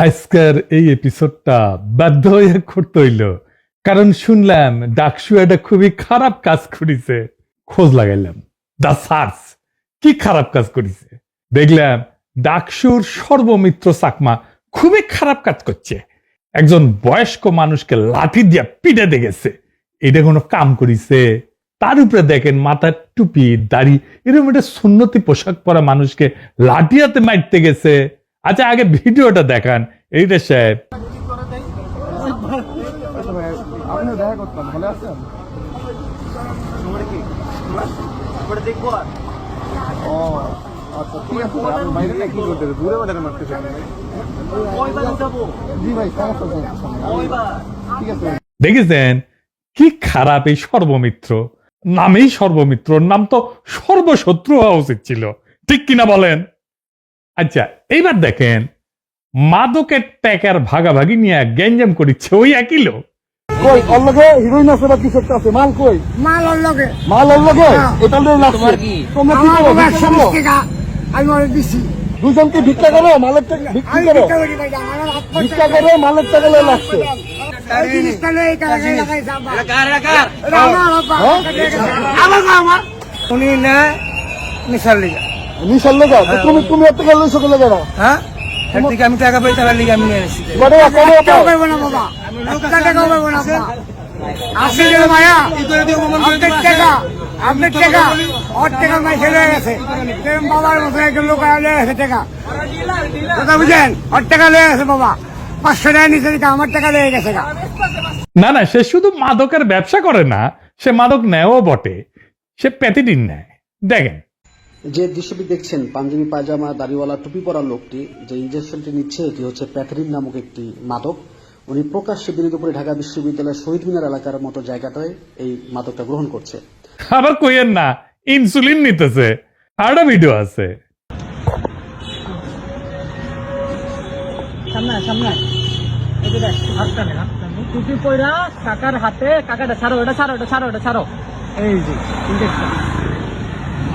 আজকের এই এপিসোডটা বাধ্য হয়ে করতে হইল, কারণ শুনলাম ডাকসু একটা খুবই খারাপ কাজ করেছে। খোঁজ লাগাইলাম, দা সার্চ কি খারাপ কাজ করেছে দেখলাম। ডাকসুর সর্বমিত্র চাকমা খুবই খারাপ কাজ করছে। একজন বয়স্ক মানুষকে লাঠি দিয়ে পিটে দেখেছে। এটা কোনো কাম করিছে? তার উপরে দেখেন মাথার টুপি দাড়ি, এরকম একটা সুন্নতি পোশাক পরা মানুষকে লাঠি হাতে মারতে গেছে। আচ্ছা, আগে ভিডিওটা দেখান এইটা সাহেব। দেখেছেন কি খারাপ এই সর্বমিত্র। নামেই সর্বমিত্র, নাম তো সর্বশত্রু হওয়া উচিত ছিল, ঠিক কিনা বলেন? আচ্ছা, এইবার দেখেন মাদকের প্যাকার ভাগাভাগি নিয়ে গ্যাঞ্জাম করিচ্ছে ওই একই লোক। কই ওর লগে হিরোইন আছে বা কিছু একটা আছে? মাল কই? মাল ওর লগে। মাল ওর লগে? এটা লই লাগছে। তোমরা কি করো? ভিক্ষা করো? আমি ওরে দিছি। দুজনকে ভিক্ষা করো, মালের টাকা ভিক্ষা করো। ভিক্ষা করে মালের টাকা লই লাগছে। এই জিনিসটা লই কাছে লাগাই যাবা। আমার উনি না নিশার লিগা। নিশাল লগা তুমি এত টাকা লইছো কেন জানো? হ্যাঁ? একদিকে আমি টাকা পাই, টাকা লিগা আমি নিয়ে আসছি। বড় বড় টাকা পাবো না বাবা। টাকা পাবো না বাবা। আসলে যে মায়া আপনার টাকা ওর টাকা মাই ছেড়ে গেছে। বাবার মতো একজন লোক লয়ে গেছে টাকা, কথা বুঝেন? ওর টাকা লয়ে গেছে বাবা। 500 টাকা নিচে দিকে আমার টাকা লয়ে গেছে। না না, সে শুধু মাদকের ব্যবসা করে না, সে মাদক নেয়ও বটে। সে প্যাথিডিন নেয়। দেখেন যে দৃশ্যটি দেখছেন, পাঞ্জাবি পায়জামা দাড়িওয়ালা টুপি পরা লোকটি যে ইনজেকশনটি নিচ্ছে, এটি হচ্ছে প্যাথরিন নামক একটি মাদক। উনি প্রকাশ্যে দিনে দুপুরে ঢাকা বিশ্ববিদ্যালয়ের শহীদ মিনার এলাকার মতো জায়গাটায় এই মাদকটা গ্রহণ করছে। আবার কইেন না ইনসুলিন নিতেছে। আরো ভিডিও আছে। সামনে সামনে এই যে দেখ, হাতটা নে, টুপি পয়রা কাকার হাতে, কাকাটা ছাড়ো, ওটা ছাড়ো, ওটা ছাড়ো, ওটা ছাড়ো। এই যে ইনজেকশন,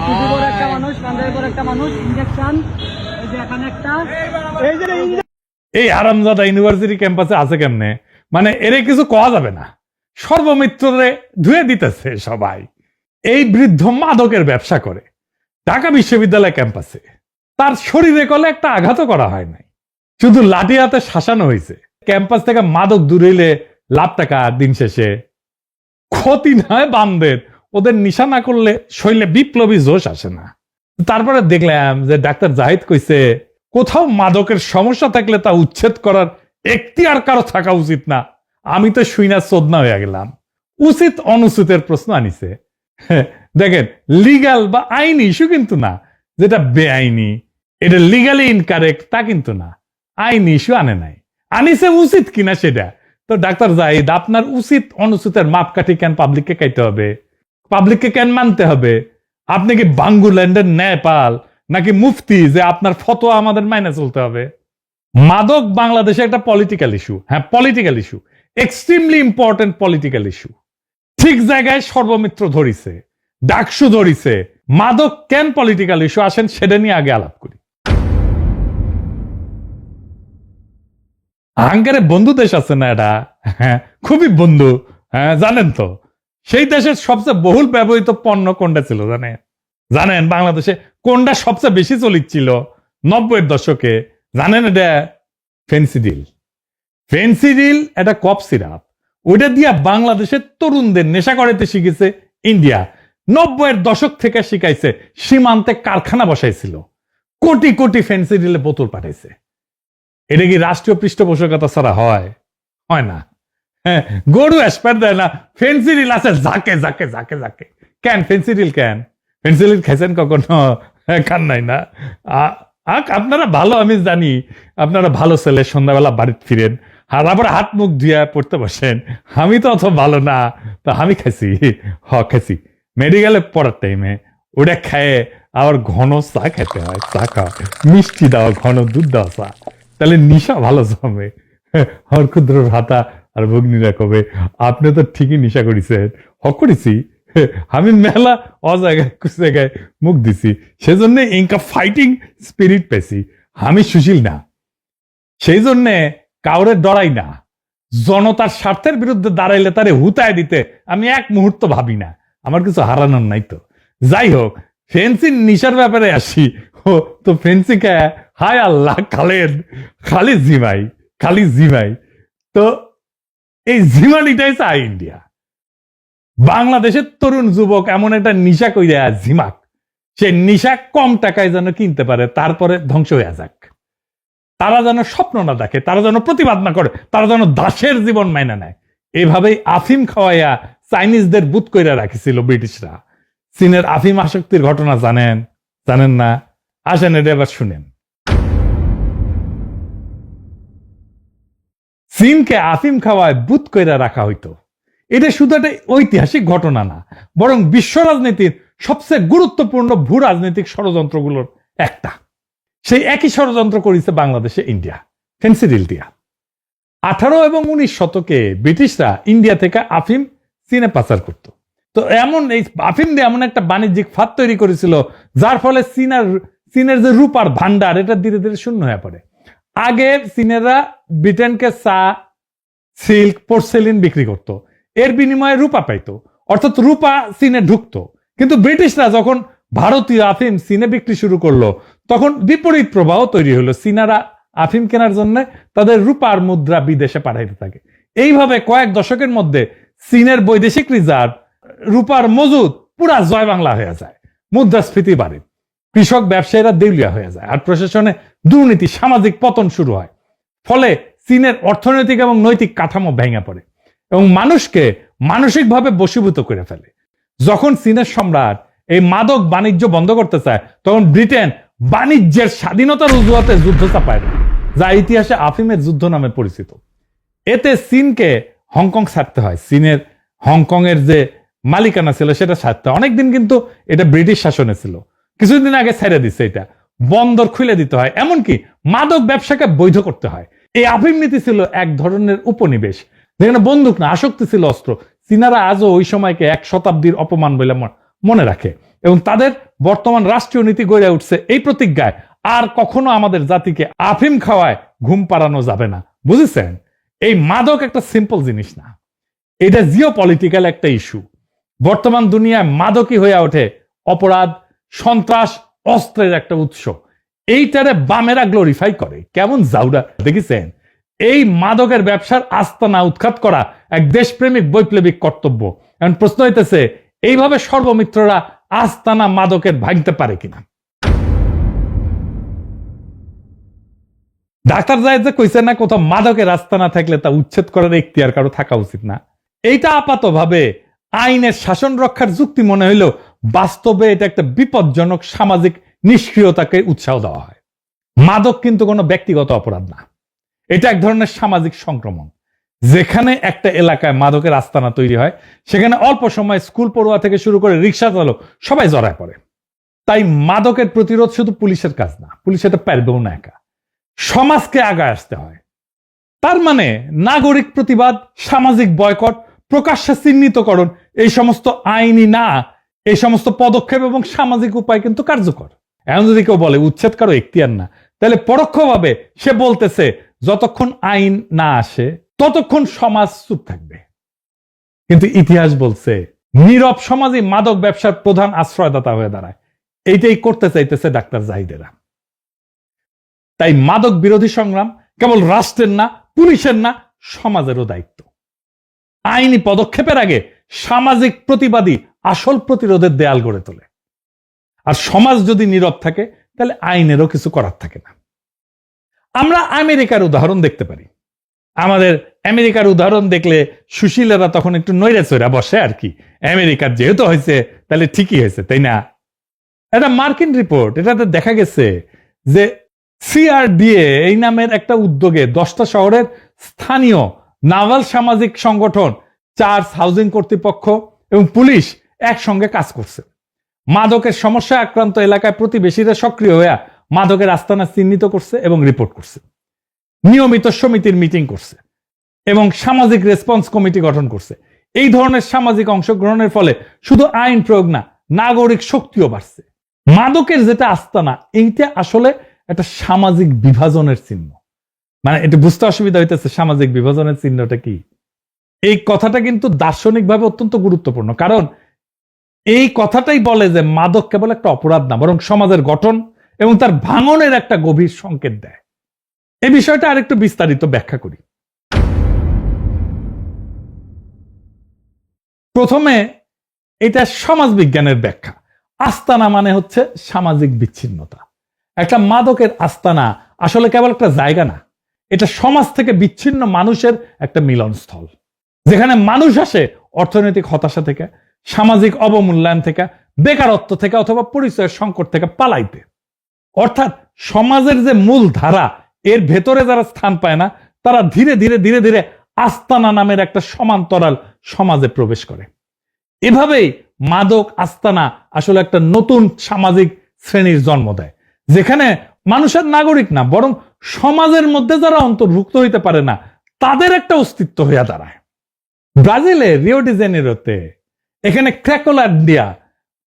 টুপি পরা একটা মানুষ, পাঞ্জাবি পরা একটা মানুষ, ইনজেকশন। এই যে এখানে একটা, এই যে এই আরামজাদা ইউনিভার্সিটি ক্যাম্পাসে আছে কেমনে? মানে এরে কিছু কওয়া যাবে না। সর্বমিত্ররে ধুয়ে দিতেছে সবাই। এই বৃদ্ধ মাদকের ব্যবসা করে ঢাকা বিশ্ববিদ্যালয় ক্যাম্পাসে। তার শরীরে কলে একটা আঘাতও করা হয় নাই, শুধু লাঠি হাতে শাসানো হয়েছে। ক্যাম্পাস থেকে মাদক দূরেইলে লাভ টাকা দিন শেষে। ক্ষতি নয় বামদের, ওদের নিশা না করলে শরীরে বিপ্লবী জোশ আসে না। তারপরে দেখলাম যে ডাক্তার জাহিদ কইছে কোথাও মাদকের সমস্যা থাকলে তা উচ্ছেদ করার এখতিয়ার কারো থাকা উচিত না। আমি তো শুইনা চোদনা হয়ে গেলাম। উচিত অনুচিতের প্রশ্ন আনিছে। দেখেন, লিগাল বা আইনি ইস্যু কিন্তু না, যেটা বেআইনি এটা লিগালি ইনকারেক্ট তা কিন্তু না। আইনি ইস্যু আনে নাই, আনিছে উচিত কিনা সেটা। তো ডাক্তার জাহিদ, আপনার উচিত অনুচিতের মাপকাঠি কেন পাবলিককে খাইতে হবে? পাবলিককে কেন মানতে হবে? আপনি কি বাঙ্গুল্যান্ডের ন্যায়পাল নাকি মুফতি যে আপনার ফতোয়া আমাদের মাইনে চলতে হবে? মাদক বাংলাদেশে একটা পলিটিক্যাল ইস্যু। হ্যাঁ, political issue, extremely important political issue. ঠিক জায়গায় সর্বমিত্র ধরিছে, ডাকসু ধরিছে। মাদক কেন পলিটিক্যাল ইস্যু, আসেন সেটা নিয়ে আগে আলাপ করি। হাঙ্গারে বন্ধু দেশ আছে না এটা? হ্যাঁ, খুবই বন্ধু। হ্যাঁ, জানেন তো সেই দেশের সবচেয়ে বহুল ব্যবহৃত পণ্য কোনটা ছিল জানেন? জানেন বাংলাদেশে কোনটা সবচেয়ে বেশি চলিচ্ছিল 90-এর দশকে? জানেন এটা? ফেন্সিডিল। ফেন্সিডিল একটা কফ সিরাপ, ওইটা দিয়া বাংলাদেশের তরুণদের নেশা করাইতে শিখেছে ইন্ডিয়া। 90-এর দশক থেকে শিখাইছে, সীমান্তে কারখানা বসাইছিল, কোটি কোটি ফেন্সিডিলে বোতল পাঠাইছে। এটা কি রাষ্ট্রীয় পৃষ্ঠপোষকতা ছাড়া হয়? হয় না। হ্যাঁ, গরু এসপার দেয় না, ফেন্সিডিল আছে জাকে জাকে জাকে জাকে। কেন ফেন্সিডিল? কেন ফেন্সিডিল খাইছেন কখনো? খান নাই না? আপনারা ভালো, আমি জানি আপনারা ভালো ছেলে, সন্ধ্যাবেলা বাড়িতে ফিরেন আর আবার হাত মুখ ধুয়ে পড়তে বসেন। আমি তো অত ভালো না, তো আমি খাইছি। খাইছি মেডিকেলে পড়ার টাইমে। ওটা খায় আবার ঘন চা খেতে হয়, চা খাওয়া, মিষ্টি দাও, ঘন দুধ দাও চা, তাহলে নিশা ভালো জমে। হর ক্ষুদ্র ভাতা আর ভগ্নীরা কবে আপনি তো ঠিকই নিশা করিছেন। করেছি আমি, মেলা অজায়গায় জায়গায় মুখ দিছি, সেজন্য ইনকা ফাইটিং স্পিরিট পেয়েছি। আমি সুশীল না। সেই জন্যে কাউরে ডরাই না, জনতার স্বার্থের বিরুদ্ধে দাঁড়াইলে তারে হুতায় দিতে আমি এক মুহূর্ত ভাবি না, আমার কিছু হারানোর নাই তো। যাই হোক, ফেন্সি নিশার ব্যাপারে আসি। ও তো ফেন্সি কে, হায় আল্লাহ, খালি জিমাই। তো এই জিমানিটাই চাই ইন্ডিয়া। বাংলাদেশের তরুণ যুবক এমন একটা নিশা কইরা জিমাক, সে নিশা কম টাকায় যেন কিনতে পারে, তারপরে ধ্বংস হয়ে যাক। তারা যেন স্বপ্ন না দেখে, তারা যেন প্রতিবাদ না করে, তারা যেন দাসের জীবন মাইনা নেয়। এভাবেই আফিম খাওয়াইয়া চাইনিজদের বুত কইরা রাখিছিল ব্রিটিশরা। চীনের আফিম আসক্তির ঘটনা জানেন না? আসেন এটা এবার শুনেন। চীনকে আফিম খাওয়ায় বুত কইরা রাখা হইতো। এটা শুধু একটা ঐতিহাসিক ঘটনা না, বরং বিশ্ব রাজনীতির সবচেয়ে গুরুত্বপূর্ণ ভূ রাজনৈতিক ষড়যন্ত্রগুলোর একটা। সেই একই ষড়যন্ত্র করেছে বাংলাদেশে ইন্ডিয়া, ফেন্সিডিল দিয়া। 18 এবং 19 শতকে ব্রিটিশরা ইন্ডিয়া থেকে আফিম চীনে পাচার করত। তো এই আফিম দিয়ে এমন একটা বাণিজ্যিক ফাঁদ তৈরি করেছিল, যার ফলে চীনের যে রূপার ভান্ডার, এটা ধীরে ধীরে শূন্য হয়ে পড়ে। আগে চীনেরা ব্রিটেনকে চা, সিল্ক, পোর্সেলিন বিক্রি করত, এর বিনিময়ে রূপা পাইতো, অর্থাৎ রূপা চীনে ঢুকতো। কিন্তু ব্রিটিশরা যখন ভারতীয় আফিম চীনে বিক্রি শুরু করলো, তখন বিপরীত প্রবাহ তৈরি হলো। চীনারা আফিম কেনার জন্য তাদের রূপার মুদ্রা বিদেশে পাঠাইতে থাকে। এইভাবে কয়েক দশকের মধ্যে চীনের বৈদেশিক রিজার্ভ, রূপার মজুদ পুরা জয় বাংলা হয়ে যায়, মুদ্রাস্ফীতি বাড়ে, কৃষক ব্যবসায়ীরা দেউলিয়া হয়ে যায়, আর প্রশাসনে দুর্নীতি, সামাজিক পতন শুরু হয়। ফলে চীনের অর্থনৈতিক এবং নৈতিক কাঠামো ভেঙে পড়ে এবং মানুষকে মানসিকভাবে বশীভূত করে ফেলে। যখন চীনের সম্রাট এই মাদক বাণিজ্য বন্ধ করতে চায়, তখন ব্রিটেন বাণিজ্যের স্বাধীনতার অজুহাতে যুদ্ধ চাপায় দেয়, যা ইতিহাসে আফিমের যুদ্ধ নামে পরিচিত। এতে চীনকে হংকং ছাড়তে হয়। চীনের হংকং এর যে মালিকানা ছিল সেটা ছাড়তে হয়। অনেকদিন কিন্তু এটা ব্রিটিশ শাসনে ছিল, কিছুদিন আগে ছেড়ে দিচ্ছে। এটা বন্দর খুলে দিতে হয়, এমনকি মাদক ব্যবসাকে বৈধ করতে হয়। এই আফিম নীতি ছিল এক ধরনের উপনিবেশ, যেখানে বন্দুক না, আসক্তি ছিল অস্ত্র। চীনারা আজও ওই সময়কে এক শতাব্দীর অপমান বলে মনে রাখে এবং তাদের বর্তমান রাষ্ট্রীয় নীতি গড়ে উঠছে এই প্রতিজ্ঞায়, আর কখনো আমাদের জাতিকে আফিম খাওয়ায় ঘুম পাড়ানো যাবে না। বুঝেছেন? এই মাদক একটা সিম্পল জিনিস না, এটা জিও পলিটিক্যাল একটা ইস্যু। বর্তমান দুনিয়ায় মাদকই হয়ে ওঠে অপরাধ, সন্ত্রাস, অস্ত্রের একটা উৎস। এইটারে বামেরা গ্লোরিফাই করে, কেমন জাউরা দেখেছেন? এই মাদকের ব্যবসার আস্তানা উৎখাত করা এক দেশপ্রেমিক বৈপ্লবিক কর্তব্য। এখন প্রশ্ন হইতেছে, এইভাবে সর্বমিত্ররা আস্তানা মাদকের ভাঙতে পারে কিনা? ডাক্তার জায়েদ যে কইছে না, কোথাও মাদকের আস্তানা থাকলে তা উচ্ছেদ করার এখতিয়ার কারো থাকা উচিত না। এইটা আপাতভাবে আইনের শাসন রক্ষার যুক্তি মনে হইলেও বাস্তবে এটা একটা বিপজ্জনক সামাজিক নিষ্ক্রিয়তাকে উৎসাহ দেওয়া হয়। মাদক কিন্তু কোনো ব্যক্তিগত অপরাধ না, এটা এক ধরনের সামাজিক সংক্রমণ। যেখানে একটা এলাকায় মাদকের আস্তানা তৈরি হয়, সেখানে অল্প সময় স্কুল পড়ুয়া থেকে শুরু করে রিক্সা চালক সবাই জড়ায় পড়ে। তাই মাদকের প্রতিরোধ শুধু পুলিশের কাজ না, পুলিশ এটা পারবেও না একা, সমাজকে আগায় আসতে হয়। তার মানে নাগরিক প্রতিবাদ, সামাজিক বয়কট, প্রকাশ্যে চিহ্নিতকরণ, এই সমস্ত আইনি না, এই সমস্ত পদক্ষেপ এবং সামাজিক উপায় কিন্তু কার্যকর। এখন যদি কেউ বলে উচ্ছেদ কারো এখতিয়ার না, তাহলে পরোক্ষভাবে সে বলতেছে যতক্ষণ আইন না আসে ততক্ষণ সমাজ চুপ থাকবে। কিন্তু ইতিহাস বলছে নীরব সমাজই মাদক ব্যবসার প্রধান আশ্রয়দাতা হয়ে দাঁড়ায়। এইটাই করতে চাইতেছে ডাক্তার জাহিদেরা। তাই মাদক বিরোধী সংগ্রাম কেবল রাষ্ট্রের না, পুলিশের না, সমাজেরও দায়িত্ব। আইনি পদক্ষেপের আগে সামাজিক প্রতিবাদী আসল প্রতিরোধের দেয়াল গড়ে তোলে। আর সমাজ যদি নীরব থাকে, তাহলে আইনেরও কিছু করার থাকে না। আমরা আমেরিকার উদাহরণ দেখতে পারি। আমাদের আমেরিকার উদাহরণ দেখলে সুশীলেরা তখন একটু নইরা চইরা বসে আর কি, আমেরিকার যেহেতু হয়েছে তাহলে ঠিকই হয়েছে, তাই না? এটা মার্কিন রিপোর্ট, এটাতে দেখা গেছে যে সিআরডিএ এই নামের একটা উদ্যোগে 10টা শহরের স্থানীয় নাভাল সামাজিক সংগঠন, চার্চ, হাউজিং কর্তৃপক্ষ এবং পুলিশ একসঙ্গে কাজ করছে। মাদকের সমস্যায় আক্রান্ত এলাকায় প্রতিবেশীরা সক্রিয় হয়ে মাদকের আস্তানা চিহ্নিত করছে এবং রিপোর্ট করছে। নিয়মিত সমিতির মিটিং করছে এবং সামাজিক রেসপন্স কমিটি গঠন করছে। এই ধরনের সামাজিক অংশগ্রহণের ফলে শুধু আইন প্রয়োগ না, নাগরিক শক্তিও বাড়ছে। মাদকের যেটা আস্তানা, এইটা আসলে একটা সামাজিক বিভাজনের চিহ্ন। মানে এটা বুঝতে অসুবিধা হইতেছে সামাজিক বিভাজনের চিহ্নটা কি। এই কথাটা কিন্তু দার্শনিকভাবে অত্যন্ত গুরুত্বপূর্ণ, কারণ এই কথাটাই বলে যে মাদক কেবল একটা অপরাধ না, বরং সমাজের গঠন এবং তার ভাঙনের একটা গভীর সংকেত দেয়। এই বিষয়টা আরেকটু বিস্তারিত ব্যাখ্যা করি। প্রথমে এটা সমাজ বিজ্ঞানের ব্যাখ্যা। আস্তানা মানে হচ্ছে সামাজিক বিচ্ছিন্নতা। একটা মাদকের আস্তানা আসলে কেবল একটা জায়গা না, এটা সমাজ থেকে বিচ্ছিন্ন মানুষের একটা মিলনস্থল, যেখানে মানুষ আসে অর্থনৈতিক হতাশা থেকে, সামাজিক অবমূল্যায়ন থেকে, বেকারত্ব থেকে অথবা পরিচয়ের সংকট থেকে পালাইতে। অর্থাৎ সমাজের যে মূল ধারা এর ভেতরে যারা স্থান পায় না, তারা ধীরে ধীরে ধীরে ধীরে আস্তানা নামের একটা সমান্তরাল সমাজে প্রবেশ করে। এভাবেই মাদক আস্তানা আসলে একটা নতুন সামাজিক শ্রেণীর জন্ম দেয়, যেখানে মানুষের নাগরিক না, বরং সমাজের মধ্যে যারা অন্তর্ভুক্ত হইতে পারে না তাদের একটা অস্তিত্ব হইয়া দাঁড়ায়। ব্রাজিলে রিও ডি জেনেরোতে এখানে ক্র্যাকোল্যান্ডিয়া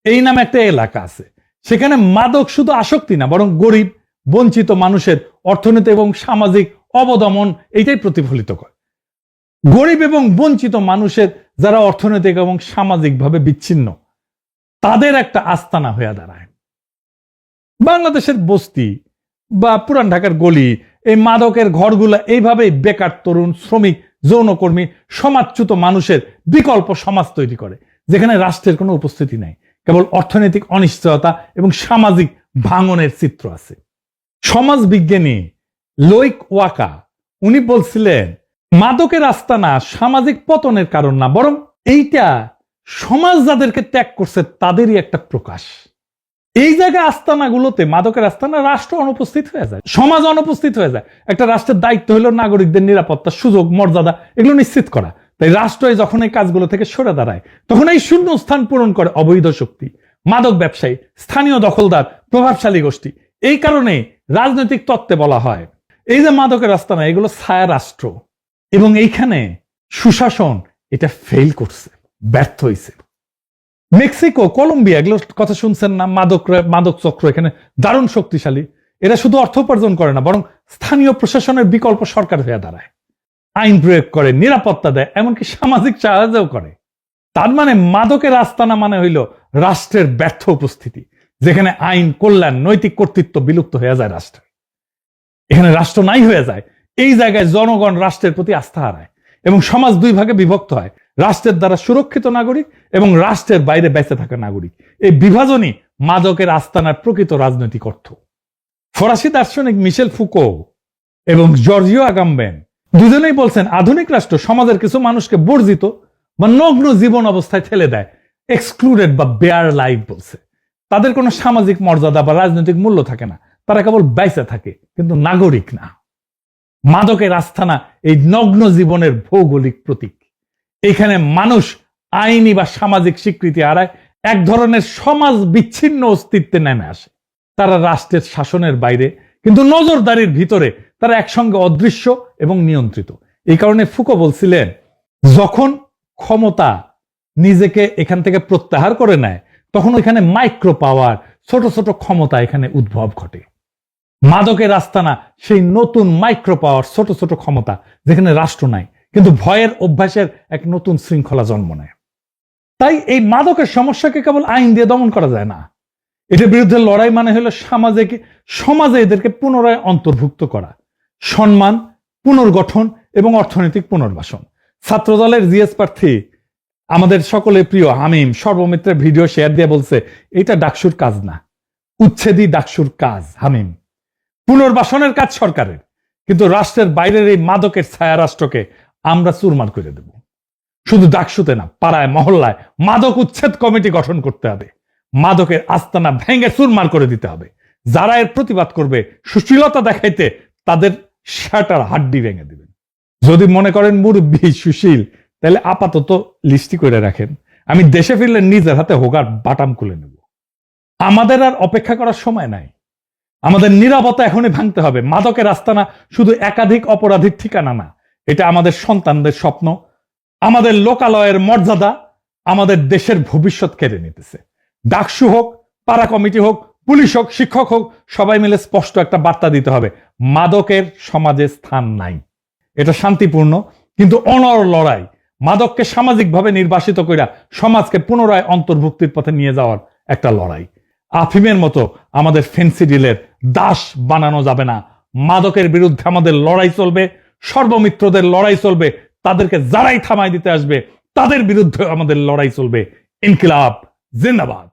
এই নামে একটা এলাকা আছে। সেখানে মাদক শুধু আসক্তি না, বরং গরিব বঞ্চিত মানুষের অর্থনৈতিক এবং সামাজিক অবদমন এইটাই প্রতিফলিত করে। গরিব এবং বঞ্চিত মানুষের যারা অর্থনৈতিক এবং সামাজিকভাবে বিচ্ছিন্ন, তাদের একটা আস্তানা হয়ে দাঁড়ায়। বাংলাদেশের বস্তি বা পুরান ঢাকার গলি, এই মাদকের ঘরগুলা এইভাবেই বেকার তরুণ, শ্রমিক, যৌনকর্মী, সমাজচ্যুত মানুষের বিকল্প সমাজ তৈরি করে, যেখানে রাষ্ট্রের কোনো উপস্থিতি নাই, কেবল অর্থনৈতিক অনিশ্চয়তা এবং সামাজিক ভাঙনের চিত্র আছে। সমাজ বিজ্ঞানী লোইক ওয়াকা উনি বলছিলেন, মাদকের আস্তানা সামাজিক পতনের কারণ না, বরং এইটা সমাজ যাদেরকে ত্যাগ করছে তাদেরই একটা প্রকাশ। এই জায়গায় আস্তানাগুলোতে, মাদকের আস্তানা, রাষ্ট্র অনুপস্থিত হয়ে যায়, সমাজ অনুপস্থিত হয়ে যায়। একটা রাষ্ট্রের দায়িত্ব হলো নাগরিকদের নিরাপত্তা, সুযোগ, মর্যাদা এগুলো নিশ্চিত করা। তাই রাষ্ট্র যখন এই কাজগুলো থেকে সরে দাঁড়ায়, তখন এই শূন্য স্থান পূরণ করে অবৈধ শক্তি, মাদক ব্যবসায়ী, স্থানীয় দখলদার, প্রভাবশালী গোষ্ঠী। এই কারণে রাজনৈতিক তত্ত্বে বলা হয় এই যে মাদকের আস্তানা, এগুলো ছায়া রাষ্ট্র, এবং এইখানে সুশাসন এটা ফেল করছে, ব্যর্থ হয়েছে। মেক্সিকো, কলম্বিয়া, এগুলোর কথা শুনছেন না? মাদক চক্র এখানে দারুণ শক্তিশালী। এরা শুধু অর্থ উপার্জন করে না, বরং স্থানীয় প্রশাসনের বিকল্প সরকার হয়ে দাঁড়ায়, আইন প্রয়োগ করে, নিরাপত্তা দেয়, এমনকি সামাজিক সাহায্যও করে। তার মানে মাদকের আস্তানা মানে হইল রাষ্ট্রের ব্যর্থ উপস্থিতি, যেখানে আইন, কল্যাণ, নৈতিক কর্তৃত্ব বিলুপ্ত হয়ে যায় রাষ্ট্রের। এখানে রাষ্ট্র নাই হয়ে যায়। এই জায়গায় জনগণ রাষ্ট্রের প্রতি আস্থা হারায় এবং সমাজ দুই ভাগে বিভক্ত হয়, রাষ্ট্রের দ্বারা সুরক্ষিত নাগরিক এবং রাষ্ট্রের বাইরে বেঁচে থাকা নাগরিক। এই বিভাজনই মাদকের আস্তানার প্রকৃত রাজনৈতিক অর্থ। ফরাসি দার্শনিক মিশেল ফুকো এবং জর্জিও আগাম্বেন দুজনেই বলছেন, আধুনিক রাষ্ট্র সমাজের কিছু মানুষকে বর্জিত বা নগ্ন জীবন অবস্থায় ঠেলে দেয়, এক্সক্লুডেড বা বেয়ার লাইফ বলছে। তাদের কোনো সামাজিক মর্যাদা বা রাজনৈতিক মূল্য থাকে না, তারা কেবল বেঁচে থাকে, কিন্তু নাগরিক না। মাদকের আস্তানা এই নগ্ন জীবনের ভৌগোলিক প্রতীক। এখানে মানুষ আইনি বা সামাজিক স্বীকৃতি হারায়, এক ধরনের সমাজ বিচ্ছিন্ন অস্তিত্বে নেমে আসে। তারা রাষ্ট্রের শাসনের বাইরে, কিন্তু নজরদারির ভিতরে তারা একসঙ্গে অদৃশ্য এবং নিয়ন্ত্রিত। এই কারণে ফুকো বলছিলেন, যখন ক্ষমতা নিজেকে এখান থেকে প্রত্যাহার করে নেয়, তখন এখানে মাইক্রো পাওয়ার, ছোট ছোট ক্ষমতা এখানে উদ্ভব ঘটে। মাদকের আস্তানা সেই নতুন মাইক্রো পাওয়ার, ছোট ছোট ক্ষমতা, যেখানে রাষ্ট্র নাই, কিন্তু ভয়ের অভ্যাসের এক নতুন শৃঙ্খলা জন্ম নেয়। তাই এই মাদকের সমস্যাকে কেবল আইন দিয়ে দমন করা যায় না। এটার বিরুদ্ধে লড়াই মানে হলো সমাজে এদেরকে পুনরায় অন্তর্ভুক্ত করা, সম্মান, পুনর্গঠন এবং অর্থনৈতিক পুনর্বাসন। ছাত্রদলের জিএস প্রার্থী আমাদের সকলের প্রিয় হামিম সর্বমিত্রের ভিডিও শেয়ার দিয়ে বলছে, এটা ডাকসুর কাজ না, উচ্ছেদই ডাকসুর কাজ। হামিম, পুনর্বাসনের কাজ সরকারের, কিন্তু রাষ্ট্রের বাইরের এই মাদকের ছায়া রাষ্ট্রকে আমরা চুরমার করে দেব। শুধু ডাকসুতে না, পাড়ায়, মহল্লায় মাদক উচ্ছেদ কমিটি গঠন করতে হবে। মাদকের আস্তানা ভেঙে চুরমার করে দিতে হবে। যারা এর প্রতিবাদ করবে, সুশীলতা দেখাইতে, তাদের শাটার হাড্ডি ভেঙে দিবেন। যদি মনে করেন মুরব্বী সুশীল, তাহলে আপাতত লিস্টি করে রাখেন, আমি দেশে ফিরলে নিজের হাতে হোগার বাটাম খুলে নেব। আমাদের আর অপেক্ষা করার সময় নাই, আমাদের নীরবতা এখনই ভাঙতে হবে। মাদকের আস্তানা শুধু একাধিক অপরাধীর ঠিকানা না, এটা আমাদের সন্তানদের স্বপ্ন, আমাদের লোকালয়ের মর্যাদা, আমাদের দেশের ভবিষ্যৎ কেড়ে নিতেছে। ডাকসু হোক, পাড়া কমিটি হোক, পুলিশ হোক, শিক্ষক হোক, সবাই মিলে স্পষ্ট একটা বার্তা দিতে হবে, মাদকের সমাজে স্থান নাই। এটা শান্তিপূর্ণ কিন্তু অনড় লড়াই, মাদককে সামাজিকভাবে নির্বাসিত কইরা সমাজকে পুনরায় অন্তর্ভুক্তির পথে নিয়ে যাওয়ার একটা লড়াই। আফিমের মতো আমাদের ফেন্সিডিলের দাস বানানো যাবে না। মাদকের বিরুদ্ধে আমাদের লড়াই চলবে, সর্বমিত্রদের লড়াই চলবে, তাদেরকে যারাই থামাই দিতে আসবে তাদের বিরুদ্ধে আমাদের লড়াই চলবে। ইনকিলাব জিন্দাবাদ।